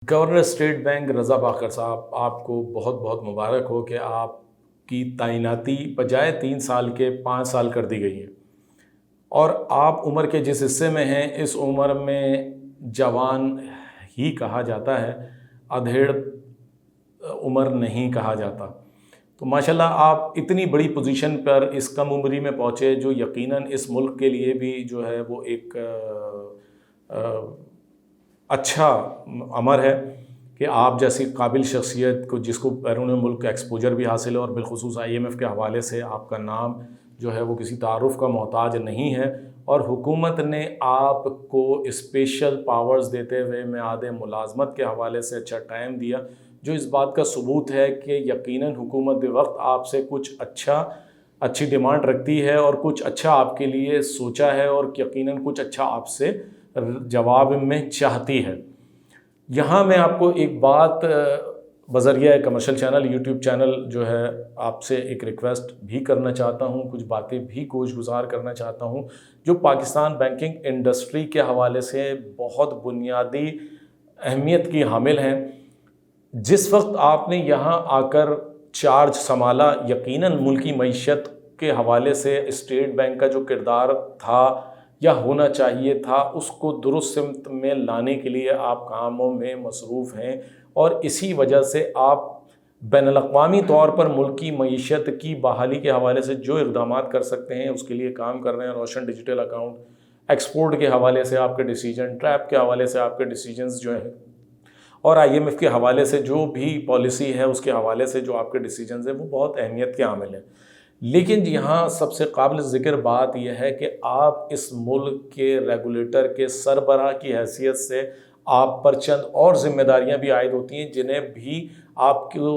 Governor state bank رضا باقر صاحب، آپ کو بہت بہت مبارک ہو کہ آپ کی تعیناتی بجائے 3 سال کے 5 سال کر دی گئی ہے، اور آپ عمر کے جس حصے میں ہیں اس عمر میں جوان ہی کہا جاتا ہے، ادھیڑ عمر نہیں کہا جاتا۔ تو ماشاءاللہ آپ اتنی بڑی پوزیشن پر اس کم عمری میں پہنچے، جو یقیناً اس ملک کے لیے بھی جو ہے وہ ایک اچھا امر ہے کہ آپ جیسی قابل شخصیت کو، جس کو بیرون ملک ایکسپوجر بھی حاصل ہے، اور بالخصوص IMF کے حوالے سے آپ کا نام جو ہے وہ کسی تعارف کا محتاج نہیں ہے، اور حکومت نے آپ کو اسپیشل پاورز دیتے ہوئے میعاد ملازمت کے حوالے سے اچھا ٹائم دیا، جو اس بات کا ثبوت ہے کہ یقیناً حکومت وقت آپ سے کچھ اچھی ڈیمانڈ رکھتی ہے، اور کچھ اچھا آپ کے لیے سوچا ہے، اور یقیناً کچھ اچھا آپ سے جواب میں چاہتی ہے۔ یہاں میں آپ کو ایک بات بذریعہ کمرشل چینل، یوٹیوب چینل جو ہے، آپ سے ایک ریکویسٹ بھی کرنا چاہتا ہوں، کچھ باتیں بھی گوش گزار کرنا چاہتا ہوں جو پاکستان بینکنگ انڈسٹری کے حوالے سے بہت بنیادی اہمیت کی حامل ہیں۔ جس وقت آپ نے یہاں آ کر چارج سنبھالا، یقیناً ملکی معیشت کے حوالے سے اسٹیٹ بینک کا جو کردار تھا یا ہونا چاہیے تھا، اس کو درست سمت میں لانے کے لیے آپ کاموں میں مصروف ہیں، اور اسی وجہ سے آپ بین الاقوامی طور پر ملکی معیشت کی بحالی کے حوالے سے جو اقدامات کر سکتے ہیں اس کے لیے کام کر رہے ہیں۔ روشن ڈیجیٹل اکاؤنٹ، ایکسپورٹ کے حوالے سے آپ کے ڈیسیجن، ٹریپ کے حوالے سے آپ کے ڈیسیجنز جو ہیں، اور IMF کے حوالے سے جو بھی پالیسی ہے اس کے حوالے سے جو آپ کے ڈیسیجنز ہیں، وہ بہت اہمیت کے حامل ہیں۔ لیکن یہاں سب سے قابل ذکر بات یہ ہے کہ آپ اس ملک کے ریگولیٹر کے سربراہ کی حیثیت سے آپ پر چند اور ذمہ داریاں بھی عائد ہوتی ہیں، جنہیں بھی آپ کو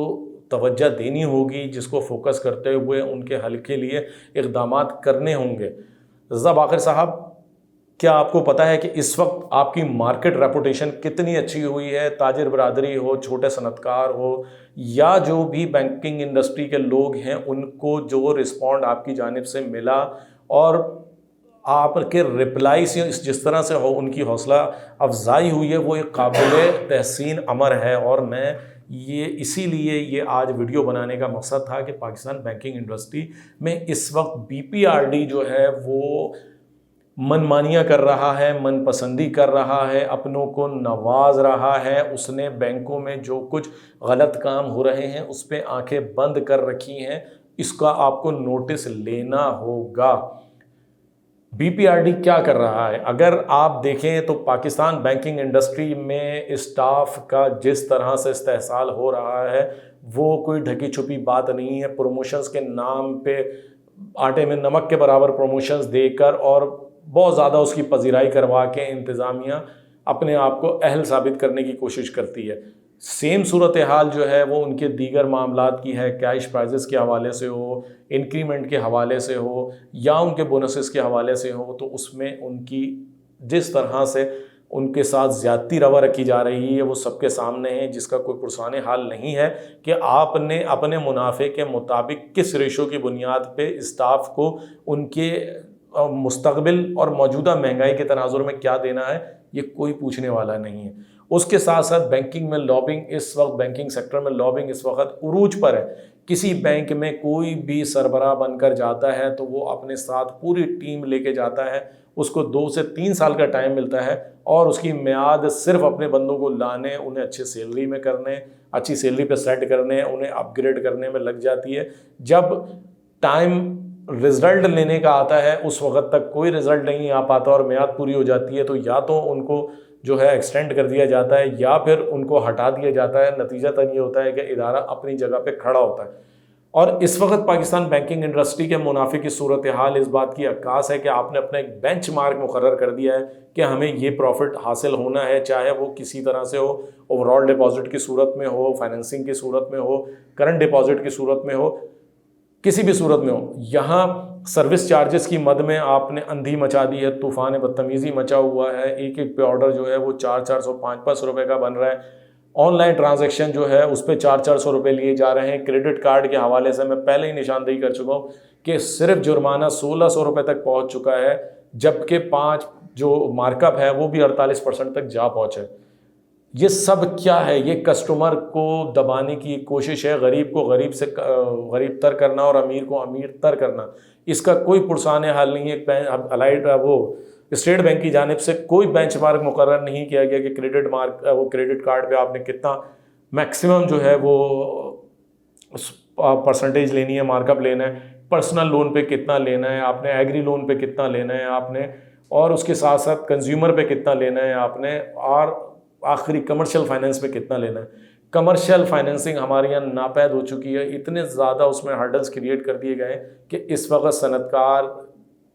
توجہ دینی ہوگی، جس کو فوکس کرتے ہوئے ان کے حل کے لیے اقدامات کرنے ہوں گے۔ رضا باقر صاحب، کیا آپ کو پتہ ہے کہ اس وقت آپ کی مارکیٹ ریپوٹیشن کتنی اچھی ہوئی ہے؟ تاجر برادری ہو، چھوٹے صنعت کار ہو، یا جو بھی بینکنگ انڈسٹری کے لوگ ہیں، ان کو جو رسپونڈ آپ کی جانب سے ملا اور آپ کے رپلائی سے جس طرح سے ہو ان کی حوصلہ افزائی ہوئی ہے، وہ ایک قابل تحسین امر ہے۔ اور میں اسی لیے یہ آج ویڈیو بنانے کا مقصد تھا کہ پاکستان بینکنگ انڈسٹری میں اس وقت BPRD جو ہے وہ من مانیاں کر رہا ہے، من پسندی کر رہا ہے، اپنوں کو نواز رہا ہے۔ اس نے بینکوں میں جو کچھ غلط کام ہو رہے ہیں اس پہ آنکھیں بند کر رکھی ہیں، اس کا آپ کو نوٹس لینا ہوگا۔ BPRD کیا کر رہا ہے؟ اگر آپ دیکھیں تو پاکستان بینکنگ انڈسٹری میں اسٹاف کا جس طرح سے استحصال ہو رہا ہے وہ کوئی ڈھکی چھپی بات نہیں ہے۔ پروموشنز کے نام پہ آٹے میں نمک کے برابر پروموشنز دے کر اور بہت زیادہ اس کی پذیرائی کروا کے انتظامیہ اپنے آپ کو اہل ثابت کرنے کی کوشش کرتی ہے۔ سیم صورتحال جو ہے وہ ان کے دیگر معاملات کی ہے، کیش پرائزز کے حوالے سے ہو، انکریمنٹ کے حوالے سے ہو، یا ان کے بونسز کے حوالے سے ہو، تو اس میں ان کی جس طرح سے ان کے ساتھ زیادتی روا رکھی جا رہی ہے وہ سب کے سامنے ہے، جس کا کوئی پرسان حال نہیں ہے کہ آپ نے اپنے منافع کے مطابق کس ریشو کی بنیاد پہ اسٹاف کو ان کے مستقبل اور موجودہ مہنگائی کے تناظر میں کیا دینا ہے، یہ کوئی پوچھنے والا نہیں ہے۔ اس کے ساتھ ساتھ بینکنگ میں لابنگ اس وقت، بینکنگ سیکٹر میں لابنگ اس وقت عروج پر ہے۔ کسی بینک میں کوئی بھی سربراہ بن کر جاتا ہے تو وہ اپنے ساتھ پوری ٹیم لے کے جاتا ہے، اس کو 2 سے 3 سال کا ٹائم ملتا ہے، اور اس کی میعاد صرف اپنے بندوں کو لانے، انہیں اچھے سیلری میں کرنے، اچھی سیلری پہ سیٹ کرنے، انہیں اپ گریڈ کرنے میں لگ جاتی ہے۔ جب ٹائم رزلٹ لینے کا آتا ہے اس وقت تک کوئی رزلٹ نہیں آ پاتا اور میعاد پوری ہو جاتی ہے، تو یا تو ان کو جو ہے ایکسٹینڈ کر دیا جاتا ہے یا پھر ان کو ہٹا دیا جاتا ہے۔ نتیجہ تن یہ ہوتا ہے کہ ادارہ اپنی جگہ پہ کھڑا ہوتا ہے۔ اور اس وقت پاکستان بینکنگ انڈسٹری کے منافع کی صورتحال اس بات کی عکاس ہے کہ آپ نے اپنا ایک بینچ مارک مقرر کر دیا ہے کہ ہمیں یہ پروفٹ حاصل ہونا ہے، چاہے وہ کسی طرح سے ہو، اوور آل ڈپازٹ کی صورت میں ہو، فائننسنگ کی صورت میں ہو، کرنٹ ڈپازٹ کی صورت میں ہو، کسی بھی صورت میں ہو۔ یہاں سروس چارجز کی مد میں آپ نے اندھی مچا دی ہے، طوفان بدتمیزی مچا ہوا ہے۔ ایک ایک پہ آرڈر جو ہے وہ 400 500 روپے کا بن رہا ہے۔ آن لائن ٹرانزیکشن جو ہے اس پہ 400 روپے لیے جا رہے ہیں۔ کریڈٹ کارڈ کے حوالے سے میں پہلے ہی نشاندہی کر چکا ہوں کہ صرف جرمانہ 1600 روپے تک پہنچ چکا ہے، جبکہ 5 جو مارک اپ ہے وہ بھی 48% تک جا پہنچے۔ یہ سب کیا ہے؟ یہ کسٹمر کو دبانے کی کوشش ہے، غریب کو غریب سے غریب تر کرنا اور امیر کو امیر تر کرنا۔ اس کا کوئی پرسانہ حل نہیں ہے۔ الائڈ وہ اسٹیٹ بینک کی جانب سے کوئی بینچ مارک مقرر نہیں کیا گیا کہ کریڈٹ کارڈ پہ آپ نے کتنا میکسیمم جو ہے وہ پرسنٹیج لینی ہے، مارک اپ لینا ہے، پرسنل لون پہ کتنا لینا ہے آپ نے، ایگری لون پہ کتنا لینا ہے آپ نے، اور اس کے ساتھ ساتھ کنزیومر پہ کتنا لینا ہے آپ نے، اور آخری کمرشل فائننس پہ کتنا لینا ہے۔ کمرشل فائننسنگ ہمارے یہاں ناپید ہو چکی ہے، اتنے زیادہ اس میں ہرڈلز کریٹ کر دیے گئے ہیں کہ اس وقت صنعت کار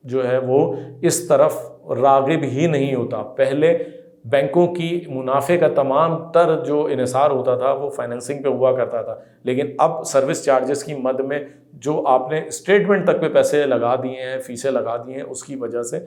جو ہے وہ اس طرف راغب ہی نہیں ہوتا۔ پہلے بینکوں کی منافع کا تمام تر جو انحصار ہوتا تھا وہ فائننسنگ پہ ہوا کرتا تھا، لیکن اب سروس چارجز کی مد میں جو آپ نے اسٹیٹمنٹ تک پہ پیسے لگا دیے ہیں، فیسیں لگا دی ہیں، اس کی وجہ سے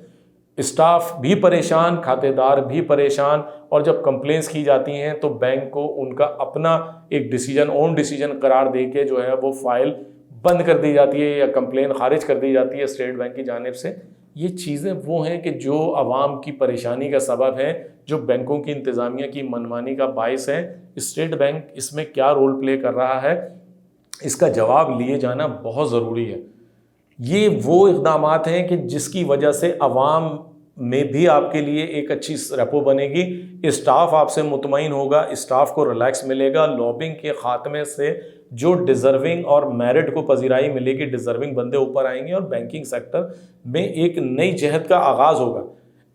اسٹاف بھی پریشان، کھاتے دار بھی پریشان، اور جب کمپلینس کی جاتی ہیں تو بینک کو ان کا اپنا ایک اون ڈیسیجن قرار دے کے جو ہے وہ فائل بند کر دی جاتی ہے یا کمپلین خارج کر دی جاتی ہے اسٹیٹ بینک کی جانب سے۔ یہ چیزیں وہ ہیں کہ جو عوام کی پریشانی کا سبب ہے، جو بینکوں کی انتظامیہ کی منمانی کا باعث ہے۔ اسٹیٹ بینک اس میں کیا رول پلے کر رہا ہے، اس کا جواب لیے جانا بہت ضروری ہے۔ یہ وہ اقدامات ہیں کہ جس کی وجہ سے عوام میں بھی آپ کے لیے ایک اچھی ریپو بنے گی، اسٹاف آپ سے مطمئن ہوگا، اسٹاف کو ریلیکس ملے گا، لابنگ کے خاتمے سے جو ڈیزرونگ اور میرٹ کو پذیرائی ملے گی، ڈیزرونگ بندے اوپر آئیں گے اور بینکنگ سیکٹر میں ایک نئی جہد کا آغاز ہوگا۔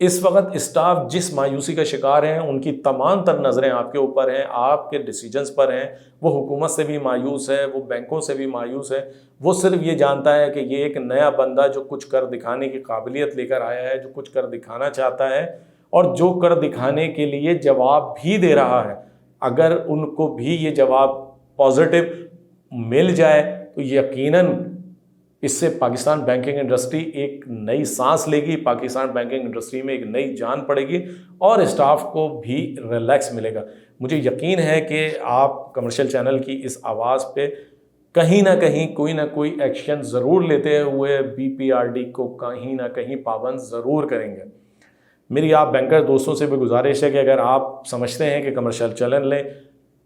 اس وقت اسٹاف جس مایوسی کا شکار ہیں، ان کی تمام تر نظریں آپ کے اوپر ہیں، آپ کے ڈیسیجنز پر ہیں۔ وہ حکومت سے بھی مایوس ہے، وہ بینکوں سے بھی مایوس ہے۔ وہ صرف یہ جانتا ہے کہ یہ ایک نیا بندہ جو کچھ کر دکھانے کی قابلیت لے کر آیا ہے، جو کچھ کر دکھانا چاہتا ہے، اور جو کر دکھانے کے لیے جواب بھی دے رہا ہے۔ اگر ان کو بھی یہ جواب پازیٹیو مل جائے تو یقیناً اس سے پاکستان بینکنگ انڈسٹری ایک نئی سانس لے گی، پاکستان بینکنگ انڈسٹری میں ایک نئی جان پڑے گی، اور اسٹاف کو بھی ریلیکس ملے گا۔ مجھے یقین ہے کہ آپ کمرشل چینل کی اس آواز پہ کہیں نہ کہیں کوئی نہ کوئی ایکشن ضرور لیتے ہوئے BPRD کو کہیں نہ کہیں پابند ضرور کریں گے۔ میری آپ بینکر دوستوں سے بھی گزارش ہے کہ اگر آپ سمجھتے ہیں کہ کمرشل چینل نے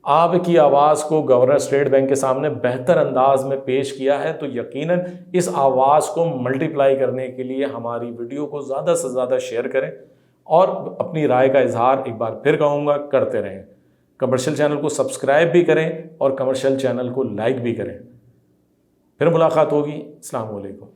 آپ کی آواز کو گورنر اسٹیٹ بینک کے سامنے بہتر انداز میں پیش کیا ہے، تو یقیناً اس آواز کو ملٹیپلائی کرنے کے لیے ہماری ویڈیو کو زیادہ سے زیادہ شیئر کریں، اور اپنی رائے کا اظہار ایک بار پھر کہوں گا کرتے رہیں۔ کمرشل چینل کو سبسکرائب بھی کریں اور کمرشل چینل کو لائک بھی کریں۔ پھر ملاقات ہوگی۔ السلام علیکم۔